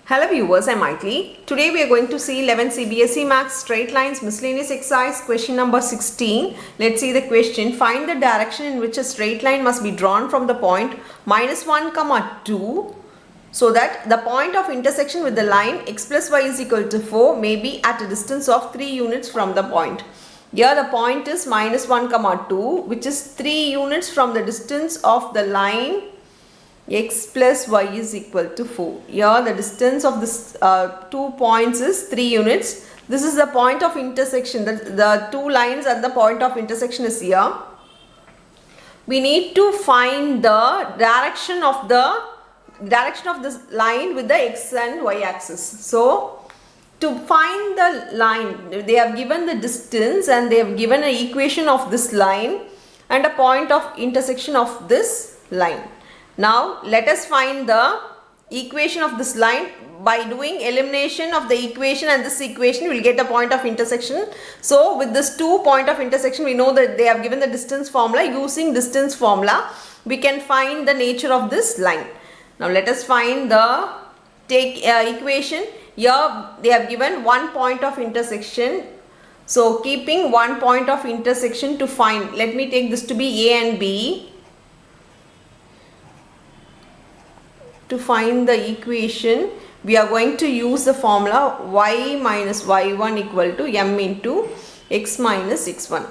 Hello viewers, I'm Maitli. Today we are going to see 11 CBSE Maths Straight Lines Miscellaneous Exercise question number 16. Let's see the question. Find the direction in which a straight line must be drawn from the point -1, 2 so that the point of intersection with the line x plus y is equal to 4 may be at a distance of 3 units from the point. Here the point is -1, 2 which is 3 units from the distance of the line x plus y is equal to 4. Here the distance of this 2 points is 3 units. This is the point of intersection. The two lines at the point of intersection is here. We need to find the direction of this line with the x and y axis. So to find the line, they have given the distance and they have given an equation of this line and a point of intersection of this line. Now let us find the equation of this line. By doing elimination of the equation and this equation, we will get the point of intersection. So with this 2 point of intersection, we know that they have given the distance formula. Using distance formula, we can find the nature of this line. Now let us find the equation. Here they have given 1 point of intersection. So keeping 1 point of intersection to find, let me take this to be A and B. To find the equation, we are going to use the formula y minus y1 equal to m into x minus x1.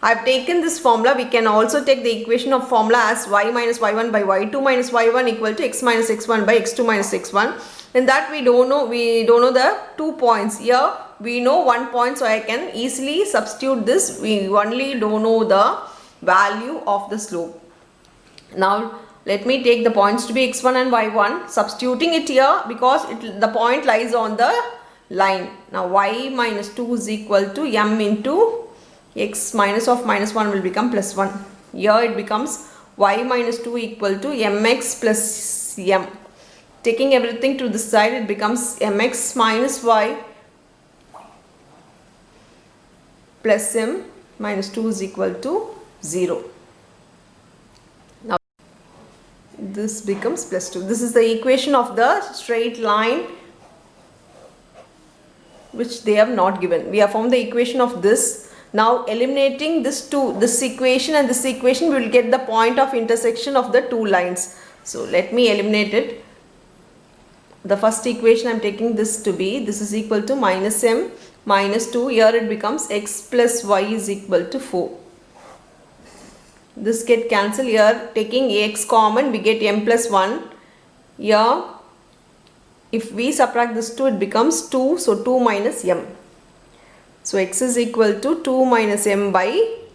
I have taken this formula. We can also take the equation of formula as y minus y1 by y2 minus y1 equal to x minus x1 by x2 minus x1. In that we don't know the 2 points. Here we know 1 point, so I can easily substitute this. We only don't know the value of the slope. Now let me take the points to be x1 and y1, substituting it here because the point lies on the line. Now y minus 2 is equal to m into x minus of minus 1 will become plus 1. Here it becomes y minus 2 equal to mx plus m. Taking everything to this side, it becomes mx minus y plus m minus 2 is equal to 0. This becomes plus 2. This is the equation of the straight line which they have not given. We have found the equation of this. Now eliminating this equation and this equation, we will get the point of intersection of the two lines. So let me eliminate it. The first equation I am taking this to be, this is equal to minus m minus 2. Here it becomes x plus y is equal to 4. This get cancelled. Here taking x common, we get m plus 1. Here if we subtract this 2, it becomes 2, so 2 minus m. So x is equal to 2 minus m by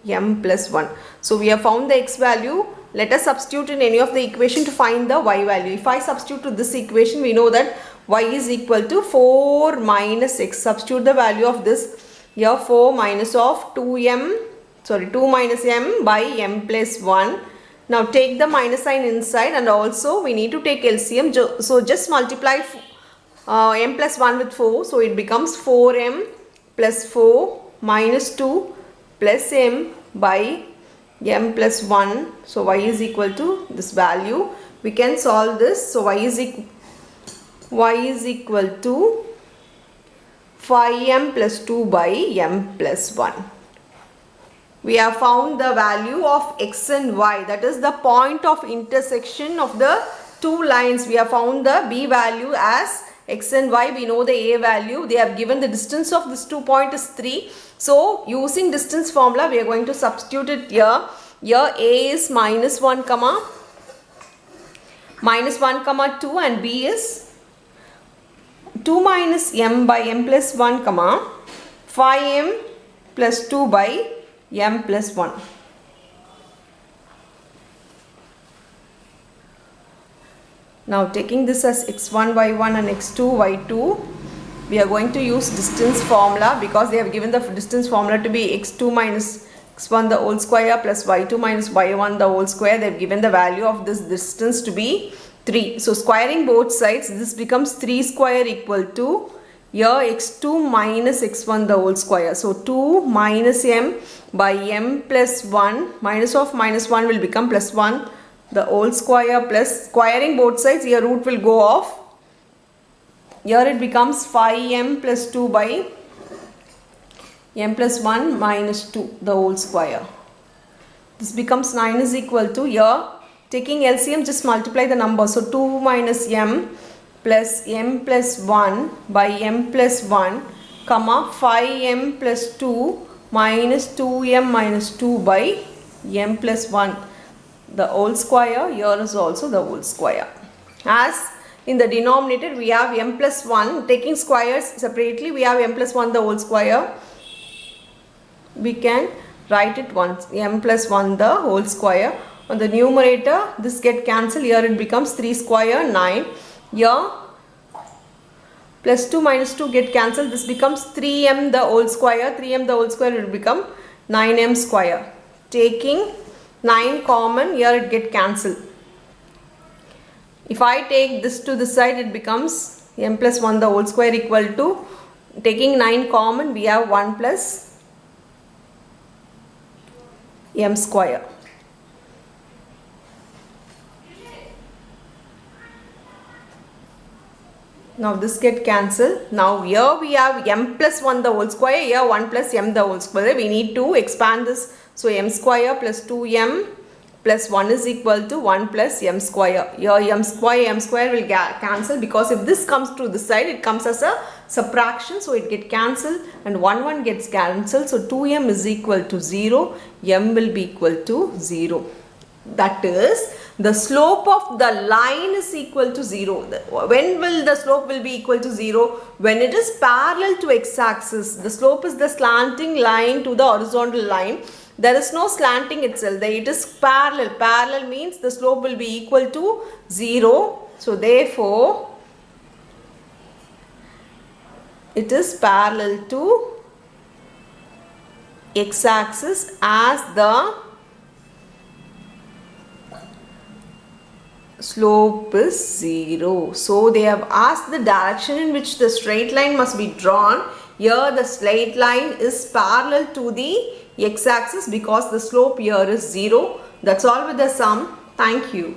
m plus 1. So we have found the x value. Let us substitute in any of the equation to find the y value. If I substitute to this equation, we know that y is equal to 4 minus x. Substitute the value of this. Here 4 minus of 2 minus m by m plus 1. Now take the minus sign inside, and also we need to take LCM. So just multiply m plus 1 with 4. So it becomes 4m plus 4 minus 2 plus m by m plus 1. So y is equal to this value. We can solve this. So y is equal to 5m plus 2 by m plus 1. We have found the value of x and y, that is the point of intersection of the two lines. We have found the b value as x and y. We know the a value. They have given the distance of this 2 point is 3. So using distance formula, we are going to substitute it here. Here a is minus 1 comma 2 and b is 2 minus m by m plus 1 comma 5m plus 2 by m plus 1. Now taking this as x1 y1 and x2 y2, we are going to use distance formula because they have given the distance formula to be x2 minus x1 the whole square plus y2 minus y1 the whole square. They have given the value of this distance to be 3. So squaring both sides, this becomes 3 square equal to here x2 minus x1 the whole square. So 2 minus m by m plus 1, minus of minus 1 will become plus 1 the whole square plus squaring both sides, here root will go off. Here it becomes 5m plus 2 by m plus 1 minus 2 the whole square. This becomes 9 is equal to, here taking LCM just multiply the number. So 2 minus m plus 1 by m plus 1 comma 5m plus 2 minus 2m minus 2 by m plus 1 the whole square. Here is also the whole square. As in the denominator we have m plus 1, taking squares separately we have m plus 1 the whole square. We can write it once, m plus 1 the whole square. On the numerator this get cancelled, here it becomes 3 square 9. Here plus 2 minus 2 get cancelled, this becomes 3m the whole square. 3m the whole square will become 9m square. Taking 9 common, here it get cancelled. If I take this to this side, it becomes m plus 1 the whole square equal to, taking 9 common we have 1 plus m square. Now this get cancelled. Now here we have m plus 1 the whole square, here 1 plus m the whole square. We need to expand this. So m square plus 2m plus 1 is equal to 1 plus m square. Here m square will cancel, because if this comes to this side it comes as a subtraction, so it get cancelled and 1 gets cancelled. So 2m is equal to 0, m will be equal to 0. That is, the slope of the line is equal to 0. When will the slope will be equal to 0? When it is parallel to x-axis. The slope is the slanting line to the horizontal line. There is no slanting itself. It is parallel. Parallel means the slope will be equal to 0. So therefore, it is parallel to x-axis as the slope is 0. So they have asked the direction in which the straight line must be drawn. Here the straight line is parallel to the x-axis because the slope here is 0. That's all with the sum. Thank you.